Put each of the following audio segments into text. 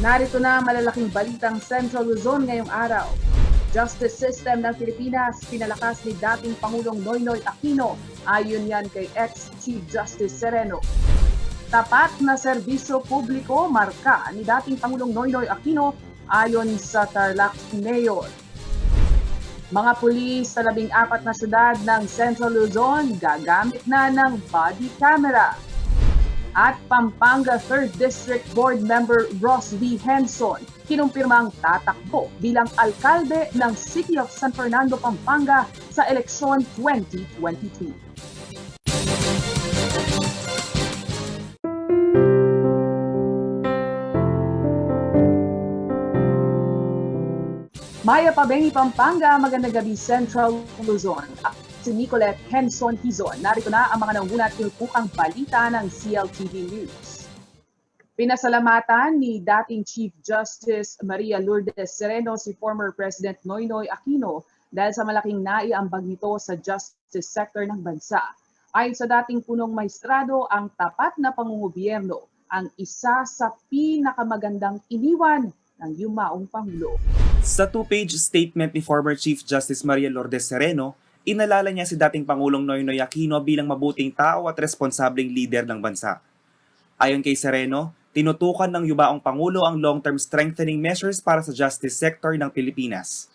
Narito na malalaking balitang Central Luzon ngayong araw. Justice system ng Pilipinas, pinalakas ni dating Pangulong Noynoy Aquino, ayon yan kay ex-Chief Justice Sereno. Tapat na serbisyo publiko, marka ni dating Pangulong Noynoy Aquino, ayon sa Tarlac Mayor. Mga pulis sa 14 na syudad ng Central Luzon gagamit na ng body camera. At Pampanga 3rd District Board Member Ross V. Henson, kinumpirmang tatakbo bilang alkalde ng City of San Fernando, Pampanga sa eleksyon 2022. Maya Pabengi, Pampanga, magandang gabi Central Luzon. Si Nicolette Henson Hizon. Narito na ang mga nangunat tinutupang balita ng CLTV News. Pinasalamatan ni dating Chief Justice Maria Lourdes Sereno si former President Noynoy Aquino dahil sa malaking naiambag nito sa justice sector ng bansa. Ayon sa dating punong maestrado, ang tapat na pangungobierno ang isa sa pinakamagandang iniwan ng yumaong Pangulo. Sa two-page statement ni former Chief Justice Maria Lourdes Sereno, inalala niya si dating Pangulong Noynoy Aquino bilang mabuting tao at responsableng lider ng bansa. Ayon kay Sereno, tinutukan ng yumaong Pangulo ang long-term strengthening measures para sa justice sector ng Pilipinas.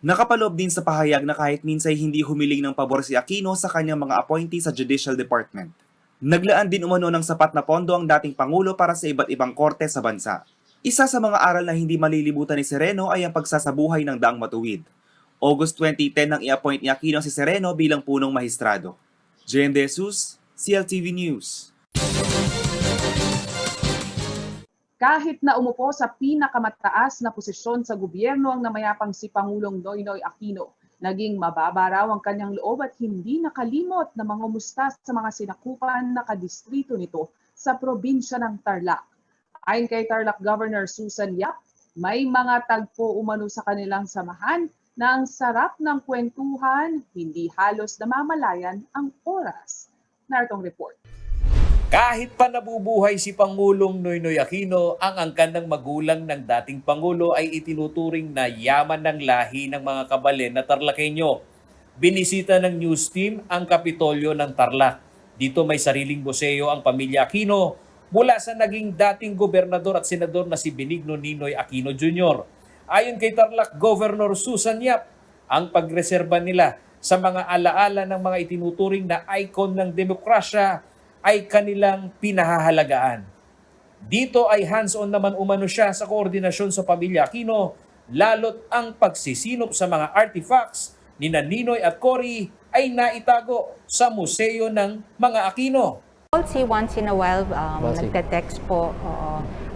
Nakapaloob din sa pahayag na kahit minsay hindi humiling ng pabor si Aquino sa kanyang mga appointee sa Judicial Department. Naglaan din umano ng sapat na pondo ang dating Pangulo para sa iba't ibang korte sa bansa. Isa sa mga aral na hindi malilimutan ni Sereno ay ang pagsasabuhay ng daang matuwid. August 2010 nang i-appoint ni Aquino si Sereno bilang punong mahistrado. Jen De Jesus, CLTV News. Kahit na umupo sa pinakamataas na posisyon sa gobyerno ang namayapang si Pangulong Noynoy Aquino, naging mababa raw ang kanyang loob at hindi nakalimot na mangumusta sa mga sinakupan na kadistrito nito sa probinsya ng Tarlac. Ayon kay Tarlac Governor Susan Yap, may mga tagpo umano sa kanilang samahan na ang sarap ng kwentuhan, hindi halos namamalayan ang oras. Naritong report. Kahit pa nabubuhay si Pangulong Noynoy Aquino, ang angkan ng magulang ng dating Pangulo ay itinuturing na yaman ng lahi ng mga kabalen na Tarlaceño. Binisita ng news team ang Kapitolyo ng Tarlac. Dito may sariling museo ang pamilya Aquino mula sa naging dating gobernador at senador na si Benigno Ninoy Aquino Jr. Ayon kay Tarlac Governor Susan Yap, ang pagreserba nila sa mga alaala ng mga itinuturing na icon ng demokrasya ay kanilang pinahahalagaan. Dito ay hands-on naman umano siya sa koordinasyon sa pamilya Aquino, lalo't ang pagsisinop sa mga artifacts ni Ninoy at Cory ay naitago sa museo ng mga Aquino. I'll see once in a while, nagte-text po.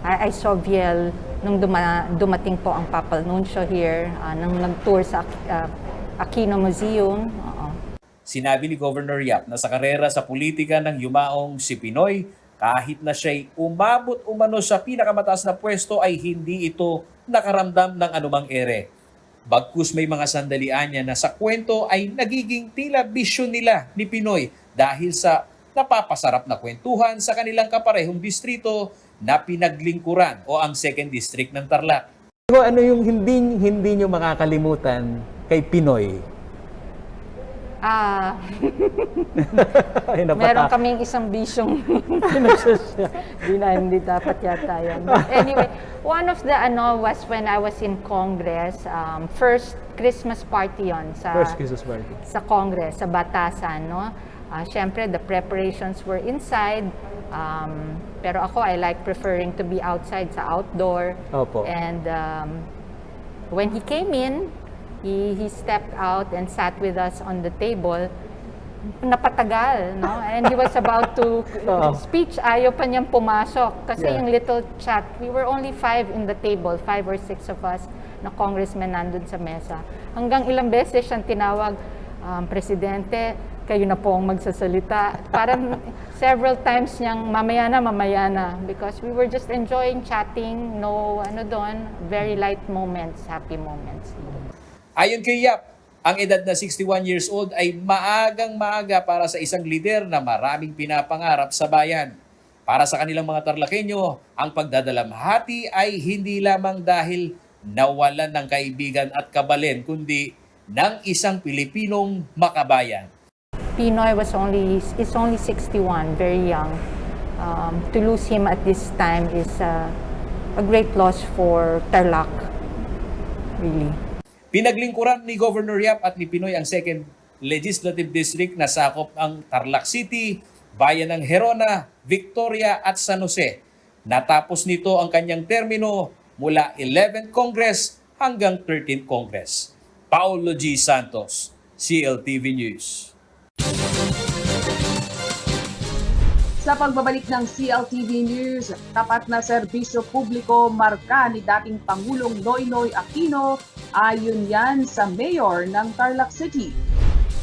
I saw Viel nung dumating po ang Papal Nuncio here, nung nag-tour sa Aquino Museum. Sinabi ni Governor Yap na sa karera sa politika ng yumaong si Pinoy, kahit na siya'y umabot umano sa pinakamataas na pwesto ay hindi ito nakaramdam ng anumang ere. Bagkus may mga sandalian niya na sa kwento ay nagiging tila bisyon nila ni Pinoy dahil sa napapasarap na kwentuhan sa kanilang kaparehong distrito na pinaglingkuran o ang 2nd District ng Tarlac. Ano yung hindi nyo makakalimutan kay Pinoy? Meron kaming isang bisyong hindi dapat yata yan. But anyway, one of the was when I was in Congress, first Christmas party yon First Christmas party. Sa Congress, sa Batasan, no? Siyempre, the preparations were inside, pero ako, I like preferring to be outside, sa outdoor. Opo. And when he came in, he stepped out and sat with us on the table. Napatagal, no? And he was about to speech, ayaw pa niyang pumasok. Kasi yung little chat, we were only 5 in the table, 5 or 6 of us na congressmen nandun sa mesa. Hanggang ilang beses siyang tinawag, Presidente, kayo na po ang magsasalita. Parang several times niyang mamaya na, because we were just enjoying chatting, no, very light moments, happy moments. Ayon kay Yap, ang edad na 61 years old ay maagang-maaga para sa isang lider na maraming pinapangarap sa bayan. Para sa kanilang mga Tarlakenyo, ang pagdadalamhati ay hindi lamang dahil nawalan ng kaibigan at kabalen, kundi ng isang Pilipinong makabayan. Pinoy is only 61, very young. To lose him at this time is a great loss for Tarlac, really. Pinaglingkuran ni Governor Yap at ni Pinoy ang 2nd Legislative District na sakop ang Tarlac City, bayan ng Gerona, Victoria at San Jose. Natapos nito ang kanyang termino mula 11th Congress hanggang 13th Congress. Paulo G. Santos, CLTV News. Sa pagbabalik ng CLTV News, tapat na serbisyo publiko marka ni dating Pangulong Noynoy Aquino, ayon yan sa mayor ng Tarlac City.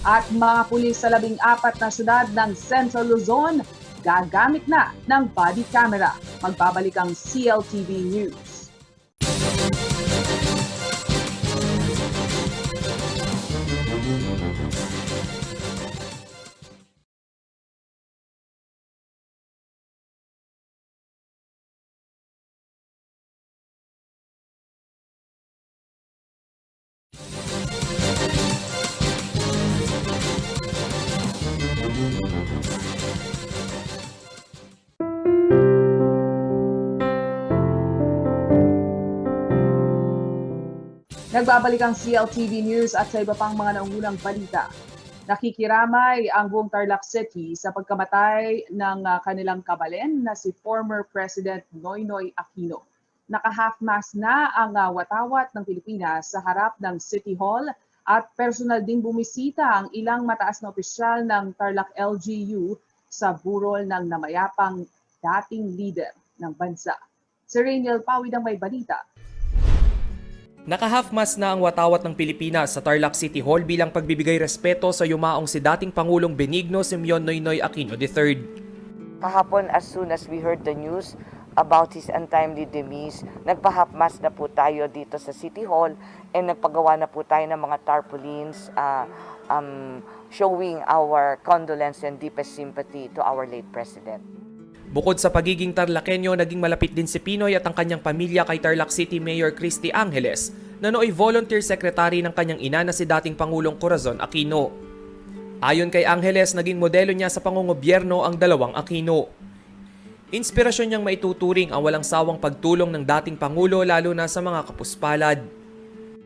At mga pulis sa 14 na syudad ng Central Luzon, gagamit na ng body camera. Magbabalik ang CLTV News. Nagbabalik ang CLTV News at sa iba pang mga naungunang balita. Nakikiramay ang buong Tarlac City sa pagkamatay ng kanilang kabalen na si former President Noynoy Aquino. Naka-half-mast na ang watawat ng Pilipinas sa harap ng City Hall at personal ding bumisita ang ilang mataas na opisyal ng Tarlac LGU sa burol ng namayapang dating leader ng bansa. Si Rainiel Pawid ang may balita. Naka-half-mast na ang watawat ng Pilipinas sa Tarlac City Hall bilang pagbibigay respeto sa yumaong si dating Pangulong Benigno Simeon Noynoy Aquino III. Kahapon, as soon as we heard the news about his untimely demise, nagpa-half-mast na po tayo dito sa City Hall and nagpagawa na po tayo ng mga tarpaulins showing our condolence and deepest sympathy to our late President. Bukod sa pagiging Tarlakenyo, naging malapit din si Pinoy at ang kanyang pamilya kay Tarlac City Mayor Christy Angeles na nooy volunteer secretary ng kanyang ina na si dating Pangulong Corazon Aquino. Ayon kay Angeles, naging modelo niya sa pangungobyerno ang dalawang Aquino. Inspirasyon niyang maituturing ang walang sawang pagtulong ng dating Pangulo lalo na sa mga kapuspalad.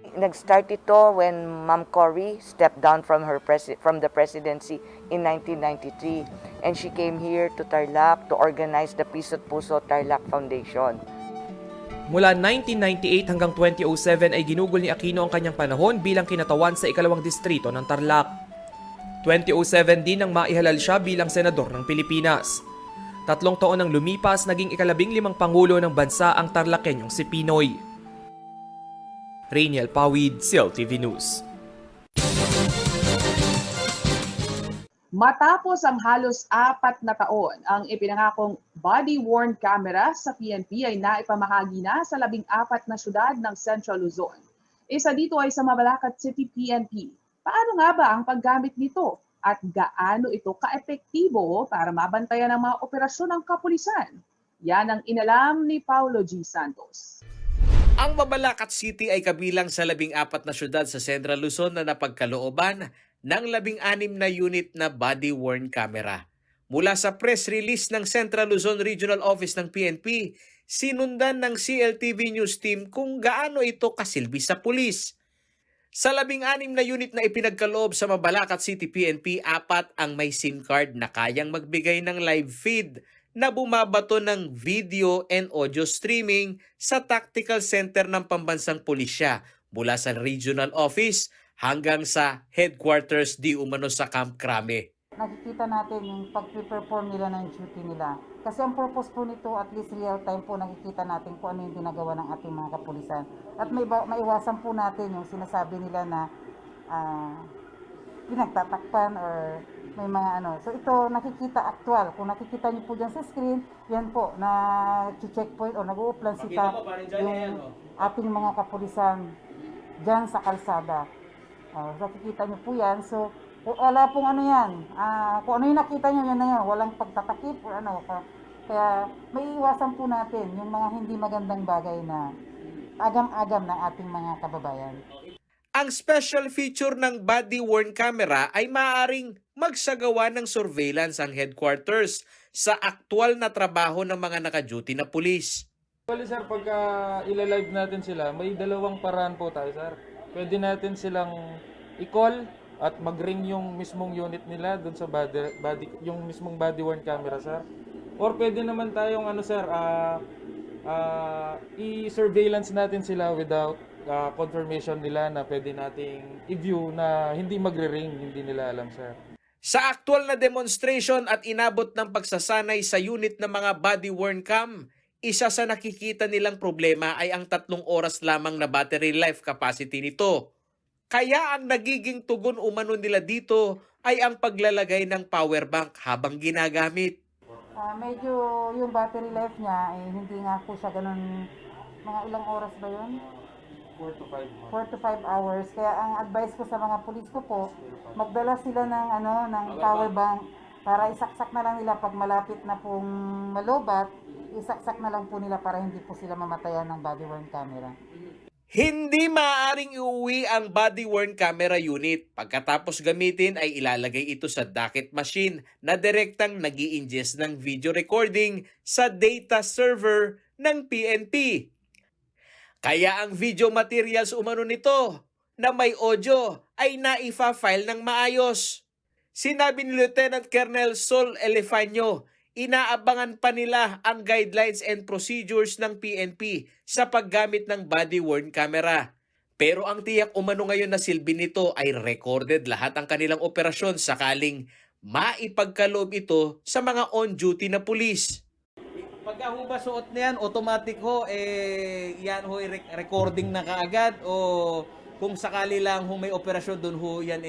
Nag-start ito when Ma'am Cory stepped down from the presidency in 1993 and she came here to Tarlac to organize the Piso't Puso Tarlac Foundation. Mula 1998 hanggang 2007 ay ginugol ni Aquino ang kanyang panahon bilang kinatawan sa ikalawang distrito ng Tarlac. 2007 din nang maihalal siya bilang senador ng Pilipinas. 3 taon nang lumipas, naging ika-15 Pangulo ng bansa ang Tarlakenyong si Pinoy. Rainiel Pawid, CLTV News. Matapos ang halos 4 na taon, ang ipinangakong body-worn camera sa PNP ay naipamahagi na sa 14 na syudad ng Central Luzon. Isa dito ay sa Mabalacat City PNP. Paano nga ba ang paggamit nito? At gaano ito ka-epektibo para mabantayan ang mga operasyon ng kapulisan? Yan ang inalam ni Paulo G. Santos. Ang Mabalacat City ay kabilang sa 14 na syudad sa Central Luzon na napagkalooban ng 16 na unit na body-worn camera. Mula sa press release ng Central Luzon Regional Office ng PNP, sinundan ng CLTV News Team kung gaano ito kasilbi sa pulis. Sa 16 na unit na ipinagkaloob sa Mabalacat City PNP, 4 ang may SIM card na kayang magbigay ng live feed na bumabato ng video and audio streaming sa Tactical Center ng Pambansang Pulisya mula sa Regional Office hanggang sa headquarters di umano sa Camp Crame. Nakikita natin yung pag-perform nila ng duty nila. Kasi ang purpose po nito, at least real time po, nakikita natin kung ano yung ginagawa ng ating mga kapulisan. At maiwasan po natin yung sinasabi nila na pinagtatakpan or may mga ano. So ito nakikita actual. Kung nakikita niyo po dyan sa screen, yan po, na checkpoint o nag-uuplan sita yung ating mga kapulisan dyan sa kalsada. Nakikita niyo po yan. So wala pong ano yan. Kung ano yung nakita niyo, yan na yan. Walang pagtatakip o ano. Kaya may iwasan po natin yung mga hindi magandang bagay na agam-agam ng ating mga kababayan. Ang special feature ng body-worn camera ay maaaring magsagawa ng surveillance ang headquarters sa aktual na trabaho ng mga naka-duty na pulis. Actually sir, pagka ilalive natin sila, may dalawang paraan po tayo sir. Pwede natin silang i-call at mag-ring yung mismong unit nila doon sa yung mismong body-worn camera sir. Or pwede naman tayong sir, i-surveillance natin sila without confirmation nila na pwede nating i-view na hindi magre-ring, hindi nila alam sir. Sa aktual na demonstration at inabot ng pagsasanay sa unit ng mga body-worn cam, isa sa nakikita nilang problema ay ang 3 oras lamang na battery life capacity nito. Kaya ang nagiging tugon umano nila dito ay ang paglalagay ng power bank habang ginagamit. Medyo yung battery life niya, hindi nga po siya ganun, mga ilang oras ba yun? 4 to 5 hours. Kaya ang advice ko sa mga pulis ko po, magdala sila ng power bank para isaksak na lang nila pag malapit na pong malobat, isaksak na lang po nila para hindi po sila mamatayan ng body-worn camera. Hindi maaaring iuwi ang body-worn camera unit. Pagkatapos gamitin ay ilalagay ito sa docket machine na direktang nag-i-ingest ng video recording sa data server ng PNP. Kaya ang video materials umano nito na may audio ay naifa-file ng maayos. Sinabi ni Lieutenant Colonel Sol Elefanyo, inaabangan pa nila ang guidelines and procedures ng PNP sa paggamit ng body-worn camera. Pero ang tiyak umano ngayon na silbi nito ay recorded lahat ang kanilang operasyon sakaling maipagkaloob ito sa mga on-duty na pulis. Pagka ho ba suot na yan, automatic ho, yan ho recording na kaagad o kung sakali lang ho may operasyon doon ho yan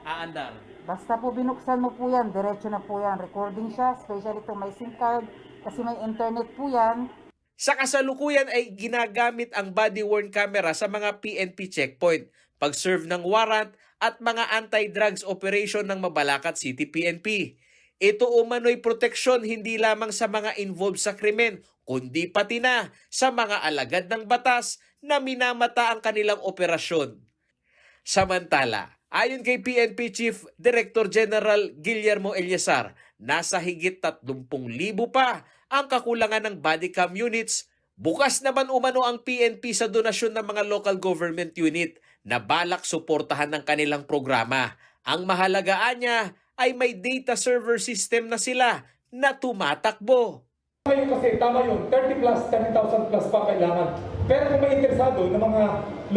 aandar? Basta po binuksan mo po yan, diretso na po yan. Recording siya, especially itong may SIM card, kasi may internet po yan. Sa kasalukuyan ay ginagamit ang body-worn camera sa mga PNP checkpoint, pag-serve ng warrant at mga anti-drugs operation ng Mabalacat City PNP. Ito umano'y proteksyon hindi lamang sa mga involved sa krimen, kundi pati na sa mga alagad ng batas na minamata ang kanilang operasyon. Samantala, ayon kay PNP Chief Director General Guillermo Eliazar, nasa higit 30,000 pa ang kakulangan ng body cam units. Bukas naman umano ang PNP sa donasyon ng mga local government unit na balak suportahan ng kanilang programa. Ang mahalagaan niya ay may data server system na sila na tumatakbo. Ngayon kasi tama yun, 30,000 plus pa kailangan. Pero kung may interesado ng mga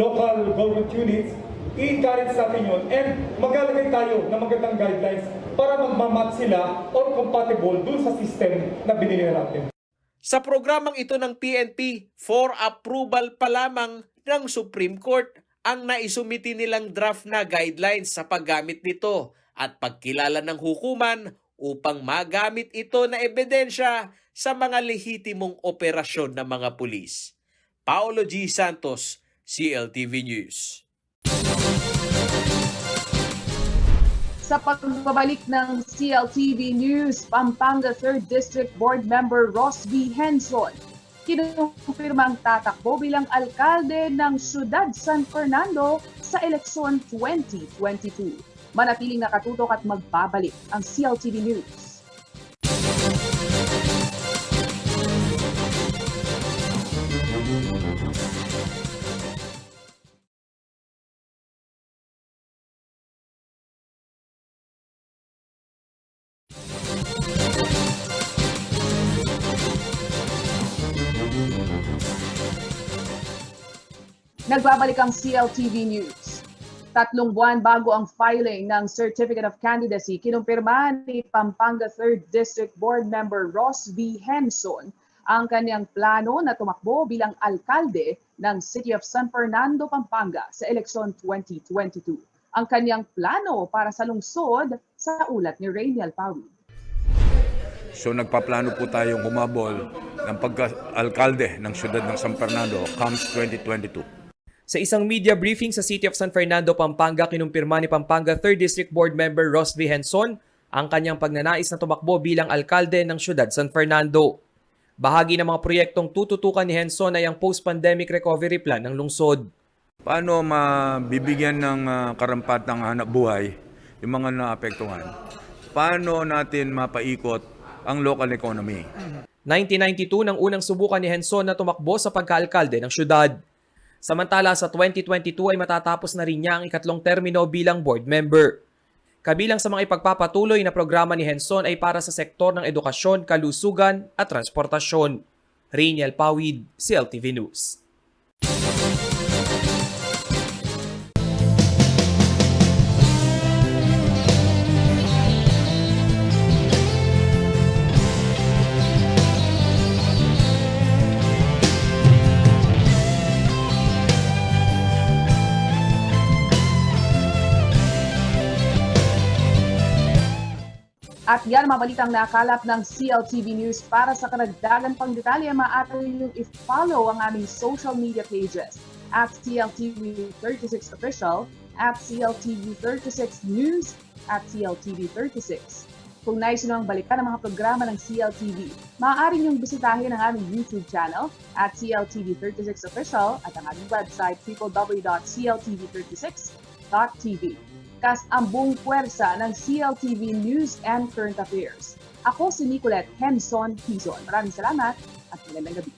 local government units, i-encourage natin yun and maglalagay tayo ng magandang guidelines para magmamatch sila or compatible dun sa system na binili natin. Sa programang ito ng PNP, for approval pa lamang ng Supreme Court ang naisumiti nilang draft na guidelines sa paggamit nito at pagkilala ng hukuman upang magamit ito na ebidensya sa mga lehitimong operasyon ng mga pulis. Paolo G. Santos, CLTV News. Sa pagbabalik ng CLTV News, Pampanga 3rd District Board Member Ross V. Henson, kinumpirmang tatakbo bilang alkalde ng Siyudad San Fernando sa eleksyon 2022. Manatiling nakatutok at magbabalik ang CLTV News. Nagbabalik ang CLTV News. 3 buwan bago ang filing ng Certificate of Candidacy, kinumpirma ni Pampanga 3rd District Board Member Ross V. Henson ang kanyang plano na tumakbo bilang alkalde ng City of San Fernando, Pampanga sa eleksyon 2022. Ang kanyang plano para sa lungsod sa ulat ni Rainiel Pawi. So nagpaplano po tayong humabol ng pagka-alkalde ng siyudad ng San Fernando comes 2022. Sa isang media briefing sa City of San Fernando, Pampanga, kinumpirma ni Pampanga 3rd District Board Member Ross V. Henson ang kanyang pagnanais na tumakbo bilang alkalde ng siyudad San Fernando. Bahagi ng mga proyektong tututukan ni Henson ay ang post-pandemic recovery plan ng lungsod. Paano mabibigyan ng karampatang hanap buhay yung mga naapektuhan? Paano natin mapaikot ang local economy? 1992 nang unang subukan ni Henson na tumakbo sa pagkaalkalde ng siyudad. Samantala sa 2022 ay matatapos na rin niya ang ikatlong termino bilang board member. Kabilang sa mga ipagpapatuloy na programa ni Henson ay para sa sektor ng edukasyon, kalusugan at transportasyon. Rainiel Pawid, CLTV News. At yan mga balitang nakalap ng CLTV News. Para sa karagdagan pang detalye, maaari niyong i-follow ang aming social media pages at CLTV36 Official, at CLTV36 News, at CLTV36. Kung nais nyo ang balikan ng mga programa ng CLTV, maaari niyong bisitahin ang aming YouTube channel at CLTV36 Official at ang aming website www.cltv36.tv. Kas ang buong puwersa ng CLTV News and Current Affairs. Ako si Nicolette Henson Hizon. Maraming salamat at magandang gabi.